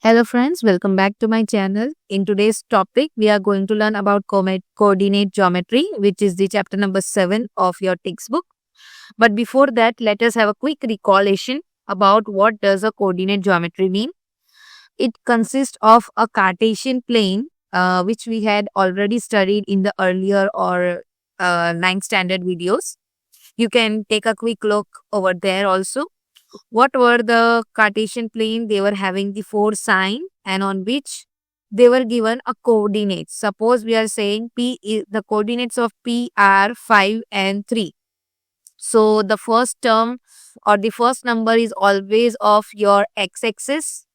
Hello friends, welcome back to my channel. In today's topic, we are going to learn about coordinate geometry, which is the chapter number 7 of your textbook. But before that, let us have a quick recollection about what does a coordinate geometry mean. It consists of a Cartesian plane, which we had already studied in the earlier or 9th standard videos. You can take a quick look over there also. What were the Cartesian plane? They were having the 4 sign and on which they were given a coordinate. Suppose we are saying P is the coordinates of P are 5 and 3. So the first term or the first number is always of your x-axis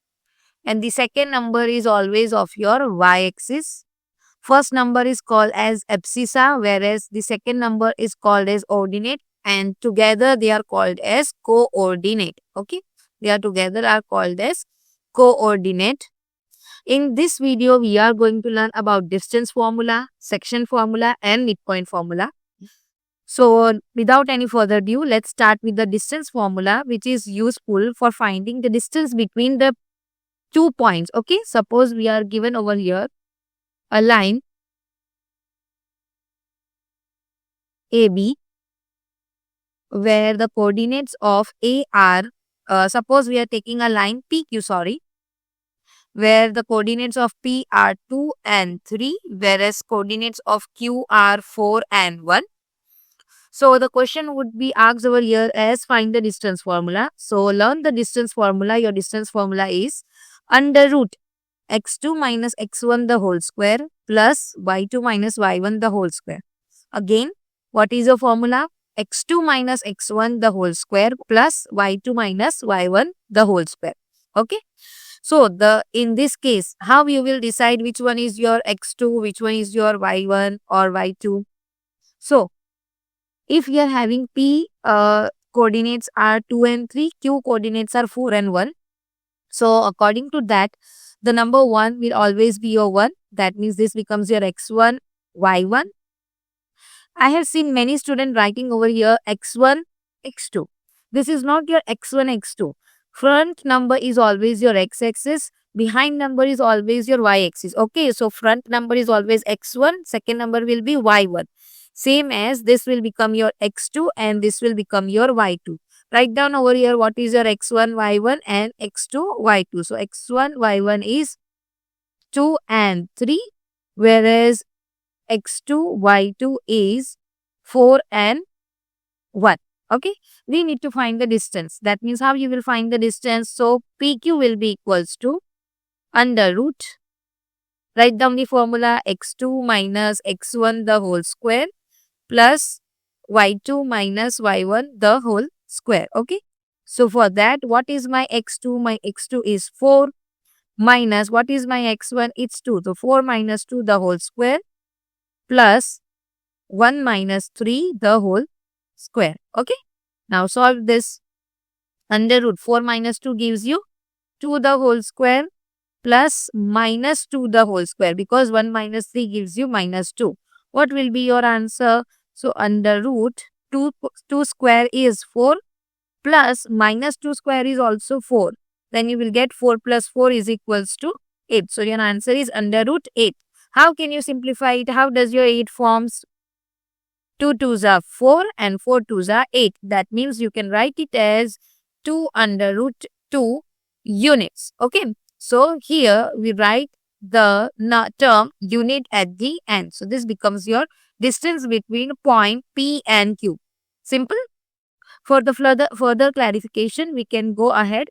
and the second number is always of your y-axis. First number is called as abscissa, whereas the second number is called as ordinate, and together they are called as coordinate. Okay, they are together are called as coordinate. In this video, we are going to learn about distance formula, section formula, and midpoint formula. So, without any further ado, let's start with the distance formula, which is useful for finding the distance between the 2 points. Okay, suppose we are given over here a line AB where the coordinates of A are, suppose we are taking a line PQ, where the coordinates of P are 2 and 3, whereas coordinates of Q are 4 and 1. So the question would be asked over here as find the distance formula. So learn the distance formula. Your distance formula is under root x2 minus x1 the whole square plus y2 minus y1 the whole square. Again, what is the formula? X2 minus x1 the whole square plus y2 minus y1 the whole square. Okay. So in this case, how you will decide which one is your x2, which one is your y1 or y2? So if you are having P coordinates are 2 and 3, Q coordinates are 4 and 1. So according to that, the number 1 will always be your 1. That means this becomes your x1, y1. I have seen many students writing over here x1, x2. This is not your x1, x2. Front number is always your x-axis. Behind number is always your y-axis. Okay, so front number is always x1. Second number will be y1. Same as this will become your x2 and this will become your y2. Write down over here what is your x1, y1 and x2, y2. So x1, y1 is 2 and 3, whereas x2, y2 is 4 and 1. Okay, we need to find the distance. That means how you will find the distance? So PQ will be equals to under root. Write down the formula x2 minus x1 the whole square plus y2 minus y1 the whole square. Okay, so for that, what is my x2? My x2 is 4 minus what is my x1? It's 2. So 4 minus 2 the whole square plus 1 minus 3 the whole square. Okay, now solve this. Under root 4 minus 2 gives you 2 the whole square plus minus 2 the whole square, because 1 minus 3 gives you minus 2. What will be your answer? So under root 2 square is 4 plus minus 2 square is also 4. Then you will get 4 plus 4 is equals to 8. So your answer is under root 8. How can you simplify it? How does your 8 forms? 2 2s are 4 and 4 2s are 8. That means you can write it as 2 under root 2 units. Okay. So here we write the term unit at the end. So this becomes your distance between point P and Q. Simple. For the further clarification, we can go ahead.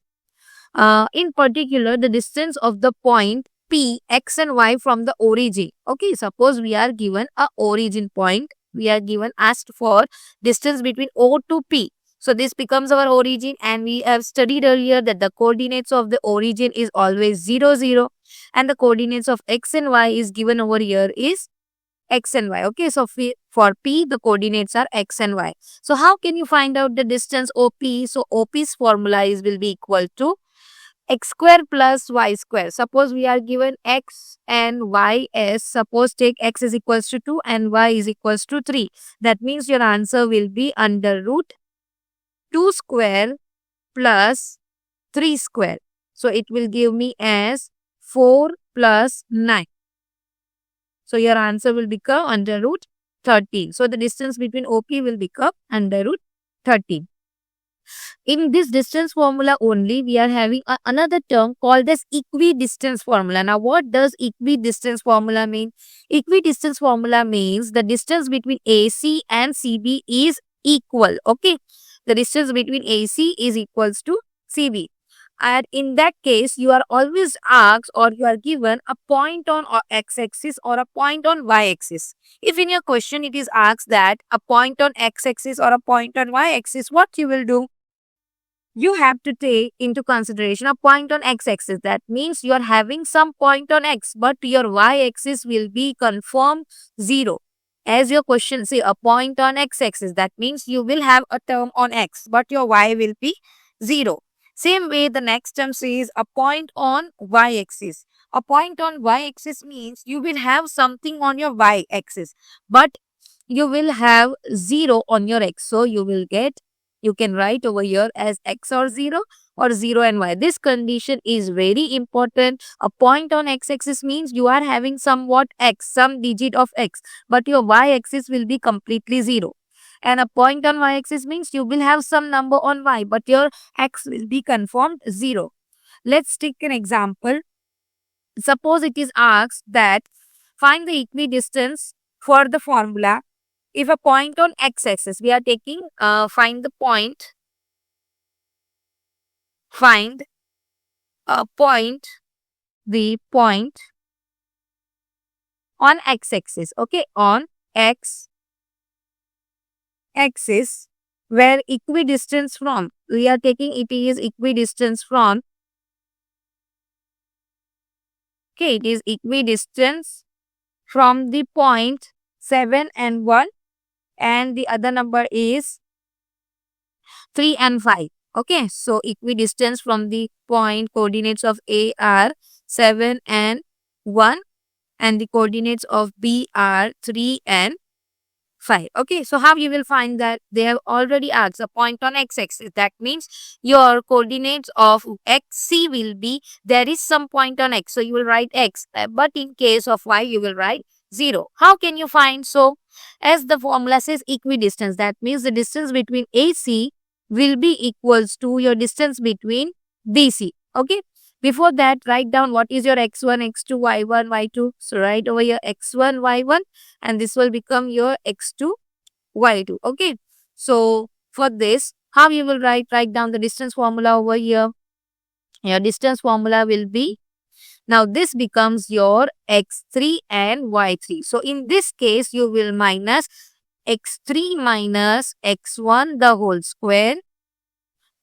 In particular, the distance of the point P, X and Y from the origin. Okay, suppose we are given a origin point. We are given asked for distance between O to P. So this becomes our origin, and we have studied earlier that the coordinates of the origin is always 0, 0. And the coordinates of X and Y is given over here is X and Y. Okay, so for P, the coordinates are X and Y. So how can you find out the distance OP? So OP's formula will be equal to x square plus y square. Suppose we are given x and y as, suppose take x is equals to 2 and y is equals to 3. That means your answer will be under root 2 square plus 3 square. So it will give me as 4 plus 9. So your answer will become under root 13. So the distance between OP will become under root 13. In this distance formula only, we are having another term called as equidistance formula. Now, what does equidistance formula mean? Equidistance formula means the distance between AC and CB is equal. Okay. The distance between AC is equals to CB. And in that case, you are always asked or you are given a point on x-axis or a point on y-axis. If in your question it is asked that a point on x-axis or a point on y-axis, what you will do? You have to take into consideration a point on x-axis. That means you are having some point on x, but your y-axis will be confirmed 0. As your question say a point on x-axis, that means you will have a term on x, but your y will be 0. Same way, the next term says a point on y-axis. A point on y-axis means you will have something on your y-axis, but you will have 0 on your x. So you will get, you can write over here as x or 0 and y. This condition is very important. A point on x-axis means you are having somewhat x, some digit of x, but your y-axis will be completely 0. And a point on y-axis means you will have some number on y, but your x will be confirmed 0. Let's take an example. Suppose it is asked that find the equidistance for the formula. If a point on x-axis, we are taking, find a point on x-axis, okay, on x-axis, where equidistance from, we are taking it is equidistance from, okay, it is equidistance from the point 7 and 1, and the other number is 3 and 5. Okay, so equidistance from the point coordinates of A are 7 and 1, and the coordinates of B are 3 and 5. Okay, so how you will find that? They have already asked a point on x-axis. That means your coordinates of xc will be, there is some point on x, so you will write x. But in case of y, you will write 0. How can you find? So, as the formula says equidistance, that means the distance between AC will be equals to your distance between BC. Okay. Before that, write down what is your x1, x2, y1, y2. So, write over here x1, y1, and this will become your x2, y2. Okay. So, for this, how you will write down the distance formula over here. Your distance formula will be, now this becomes your x3 and y3. So, in this case, you will minus x3 minus x1 the whole square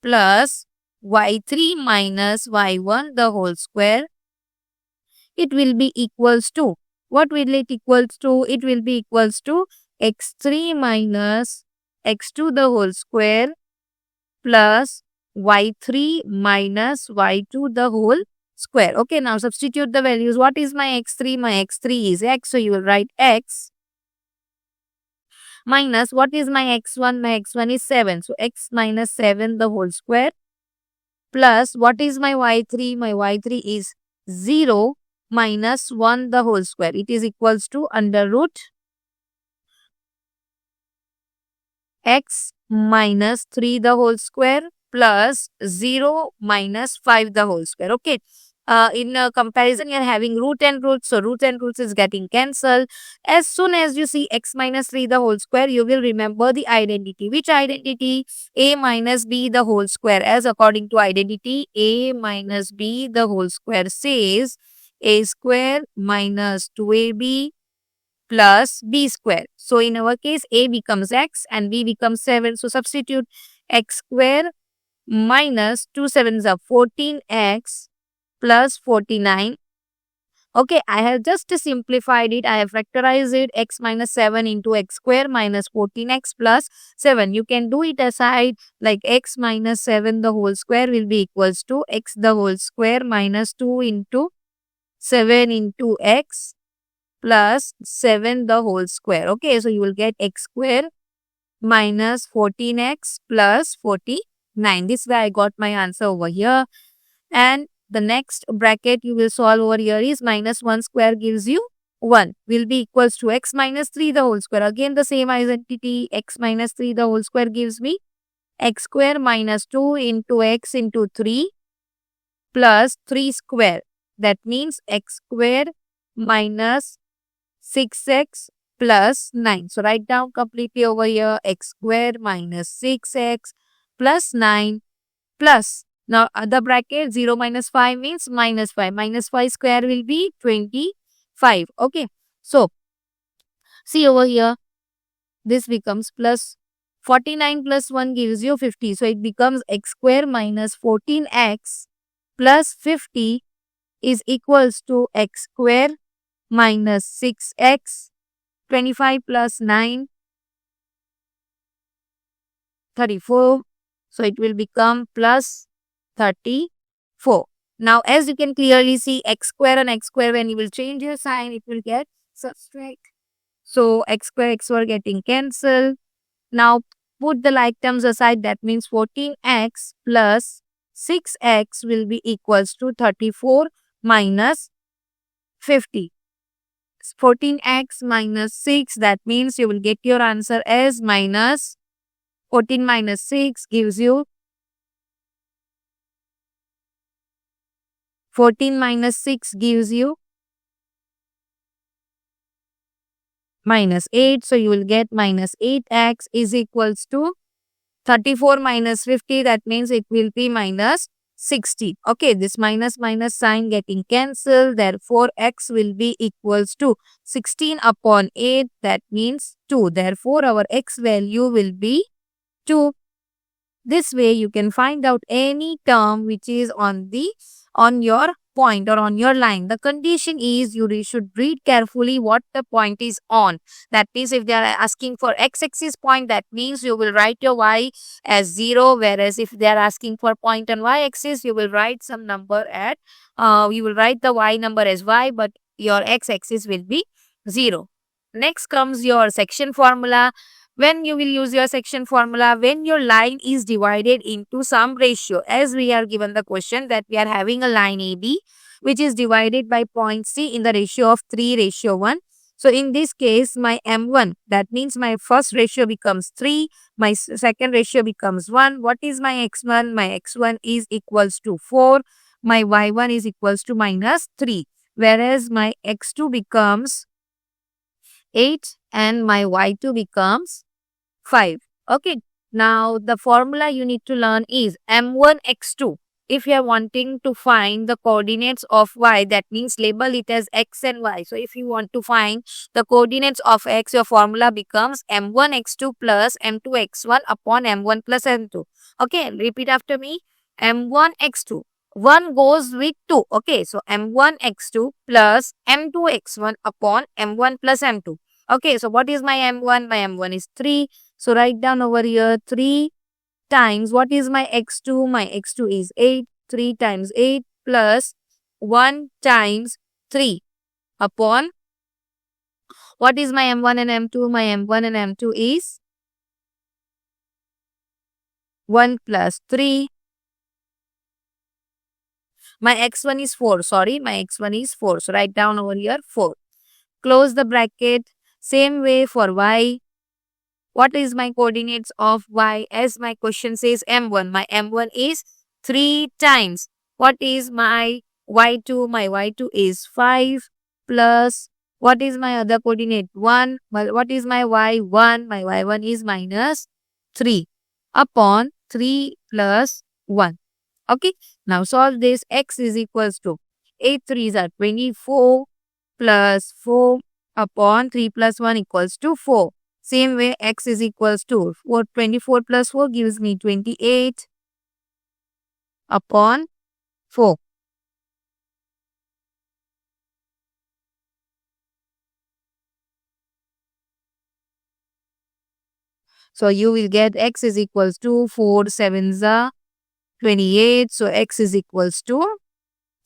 plus y3 minus y1 the whole square. It will be equals to, what will it equals to? It will be equals to x3 minus x2 the whole square plus y3 minus y2 the whole square. Okay, now substitute the values. What is my x3? My x3 is x, so you will write x minus, what is my x1? My x1 is 7, so x minus 7 the whole square plus, what is my y3? My y3 is 0 minus 1 the whole square. It is equals to under root x minus 3 the whole square plus 0 minus 5 the whole square. Okay. In comparison, you are having root and root. So, root and roots is getting cancelled. As soon as you see x minus 3 the whole square, you will remember the identity. Which identity? A minus b the whole square. As according to identity, a minus b the whole square says a square minus 2ab plus b square. So, in our case, a becomes x and b becomes 7. So, substitute x square minus 2 sevens are 14x plus 49. Okay, I have just simplified it. I have factorized it. X minus 7 into x square minus 14x plus 7. You can do it aside, like x minus 7 the whole square will be equals to x the whole square minus 2 into 7 into x plus 7 the whole square. Okay, so you will get x square minus 14x plus 49. This way I got my answer over here. And the next bracket you will solve over here is minus 1 square gives you 1 will be equals to x minus 3 the whole square. Again the same identity, x minus 3 the whole square gives me x square minus 2 into x into 3 plus 3 square. That means x square minus 6x plus 9. So write down completely over here x square minus 6x plus 9 plus. Now other bracket 0 minus 5 means minus 5. Minus 5 square will be 25. Okay. So see over here, this becomes plus 49 plus 1 gives you 50. So it becomes x square minus 14x plus 50 is equals to x square minus 6x, 25 plus 9, 34. So it will become plus 34. Now as you can clearly see, x square and x square, when you will change your sign, it will get subtract. So x square are getting cancelled. Now put the like terms aside. That means 14x plus 6x will be equals to 34 minus 50. 14x minus 6, that means you will get your answer as minus 14 minus 6 gives you 14 minus 6 gives you minus 8. So you will get minus 8x is equals to 34 minus 50. That means it will be minus 60. Okay, this minus sign getting cancelled. Therefore, x will be equals to 16 upon 8. That means 2. Therefore, our x value will be 2. This way, you can find out any term which is on your point or on your line. The condition is you should read carefully what the point is on. That means if they are asking for x-axis point, that means you will write your y as 0. Whereas if they are asking for point on y-axis, you will write some number at, you will write the y number as y, but your x-axis will be 0. Next comes your section formula. When you will use your section formula, when your line is divided into some ratio, as we are given the question that we are having a line AB which is divided by point C in the ratio of 3:1. So in this case, my M1, that means my first ratio becomes 3, my second ratio becomes 1. What is my X1? My X1 is equals to 4, my Y1 is equals to minus 3, whereas my X2 becomes 8 and my Y2 becomes 5. Okay. Now the formula you need to learn is M1 X2. If you are wanting to find the coordinates of y, that means label it as x and y. So if you want to find the coordinates of x, your formula becomes M1 X2 plus M2 X1 upon M1 plus M2. Okay. Repeat after me. M1 X2. 1 goes with 2. Okay. So M1 X2 plus M2 X1 upon M1 plus M2. Okay. So what is my M1? My M1 is 3. So write down over here 3 times, what is my x2? My x2 is 8. 3 times 8 plus 1 times 3 upon, what is my M1 and M2? My M1 and M2 is 1 plus 3. My x1 is 4. Sorry, my x1 is 4. So write down over here 4. Close the bracket. Same way for y. What is my coordinates of y? As my question says M1. My M1 is 3 times. What is my y2? My y2 is 5 plus, what is my other coordinate? 1. Well, what is my y1? My y1 is minus 3 upon 3 plus 1. Okay. Now solve this. X is equals to 8 3s are 24 plus 4 upon 3 plus 1 equals to 4. Same way, x is equals to 24 plus 4 gives me 28 upon 4. So you will get x is equals to 4 7s are 28. So x is equals to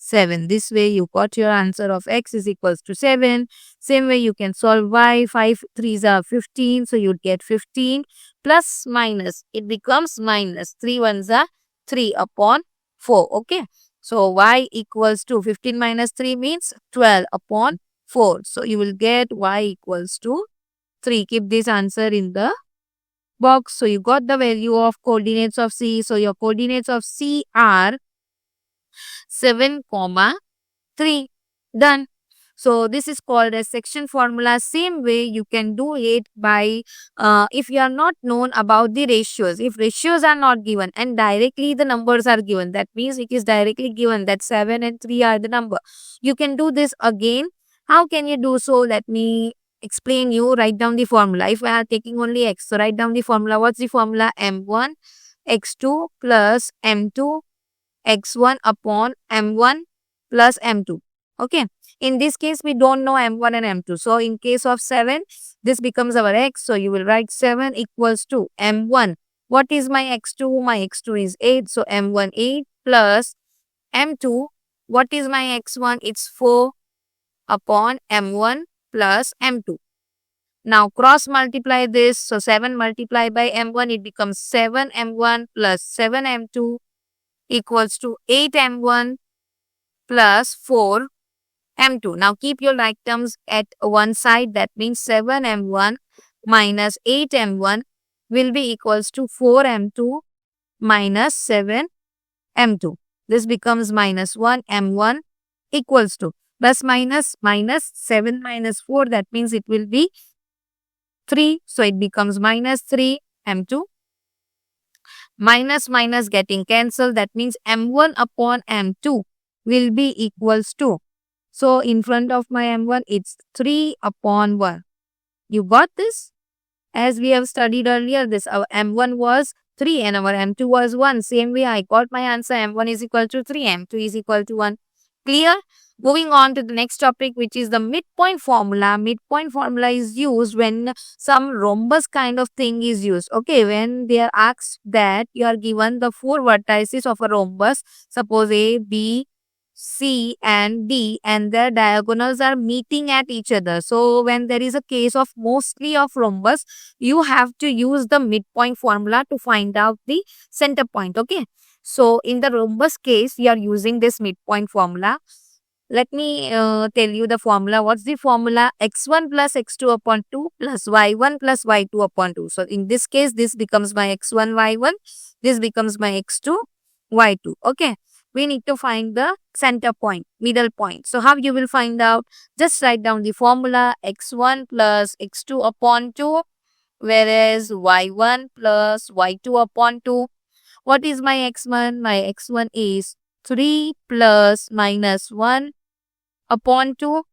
7. This way you got your answer of x is equals to 7. Same way you can solve y. 5 3s are 15. So you'll get 15 plus minus. It becomes minus. 3 1s are 3 upon 4. Okay. So y equals to 15 minus 3 means 12 upon 4. So you will get y equals to 3. Keep this answer in the box. So you got the value of coordinates of C. So your coordinates of C are 7, 3. Done. So this is called a section formula. Same way you can do it by if you are not known about the ratios. If ratios are not given and directly the numbers are given, that means it is directly given that 7 and 3 are the number. You can do this again. How can you do so? Let me explain you. Write down the formula. If I are taking only x, so write down the formula. What's the formula? M1 x2 plus M2 x1 upon M1 plus M2. Okay. In this case, we don't know M1 and M2. So, in case of 7, this becomes our x. So, you will write 7 equals to M1. What is my x2? My x2 is 8. So, M1 8 plus M2. What is my x1? It's 4 upon M1 plus M2. Now, cross multiply this. So, 7 multiplied by M1, it becomes 7 M1 plus 7 M2 equals to 8 M1 plus 4 M2. Now keep your like terms at one side. That means 7 M1 minus 8 M1 will be equals to 4 M2 minus 7 M2. This becomes minus 1 M1 equals to plus minus 7 minus 4. That means it will be 3. So it becomes minus 3 M2. Minus getting cancelled. That means M1 upon M2 will be equals to. So in front of my M1, it's 3 upon 1. You got this? As we have studied earlier, this our M1 was 3 and our M2 was 1. Same way, I got my answer. M1 is equal to 3, M2 is equal to 1. Clear? Moving on to the next topic, which is the midpoint formula. Midpoint formula is used when some rhombus kind of thing is used. Okay, when they are asked that you are given the 4 vertices of a rhombus, suppose A, B, C and D, and their diagonals are meeting at each other. So when there is a case of mostly of rhombus, you have to use the midpoint formula to find out the center point. Okay. So in the rhombus case, you are using this midpoint formula. Let me tell you the formula. What's the formula? X1 plus X2 upon 2 plus Y1 plus Y2 upon 2. So in this case, this becomes my X1, Y1. This becomes my X2, Y2. Okay. We need to find the center point, middle point. So how you will find out? Just write down the formula. X1 plus X2 upon 2. Whereas Y1 plus Y2 upon 2. What is my X1? My X1 is 3 plus minus 1 upon 2,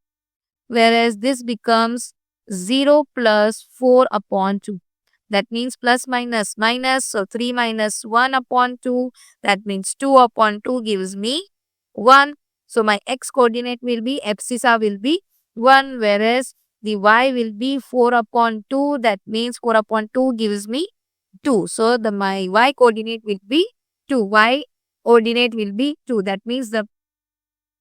whereas this becomes 0 plus 4 upon 2. That means plus minus minus. So 3 minus 1 upon 2. That means 2 upon 2 gives me 1. So my x coordinate will be, abscissa will be 1, whereas the y will be 4 upon 2. That means 4 upon 2 gives me 2. So my y coordinate will be 2. Y coordinate will be 2. That means the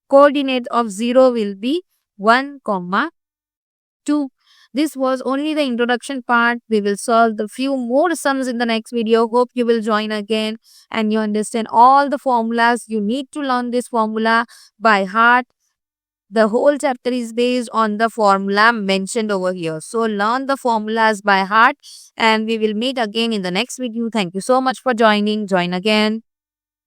coordinate of 0 will be 1, 2. This was only the introduction part. We will solve the few more sums in the next video. Hope you will join again and you understand all the formulas. You need to learn this formula by heart. The whole chapter is based on the formula mentioned over here. So learn the formulas by heart and we will meet again in the next video. Thank you so much for joining. Join again.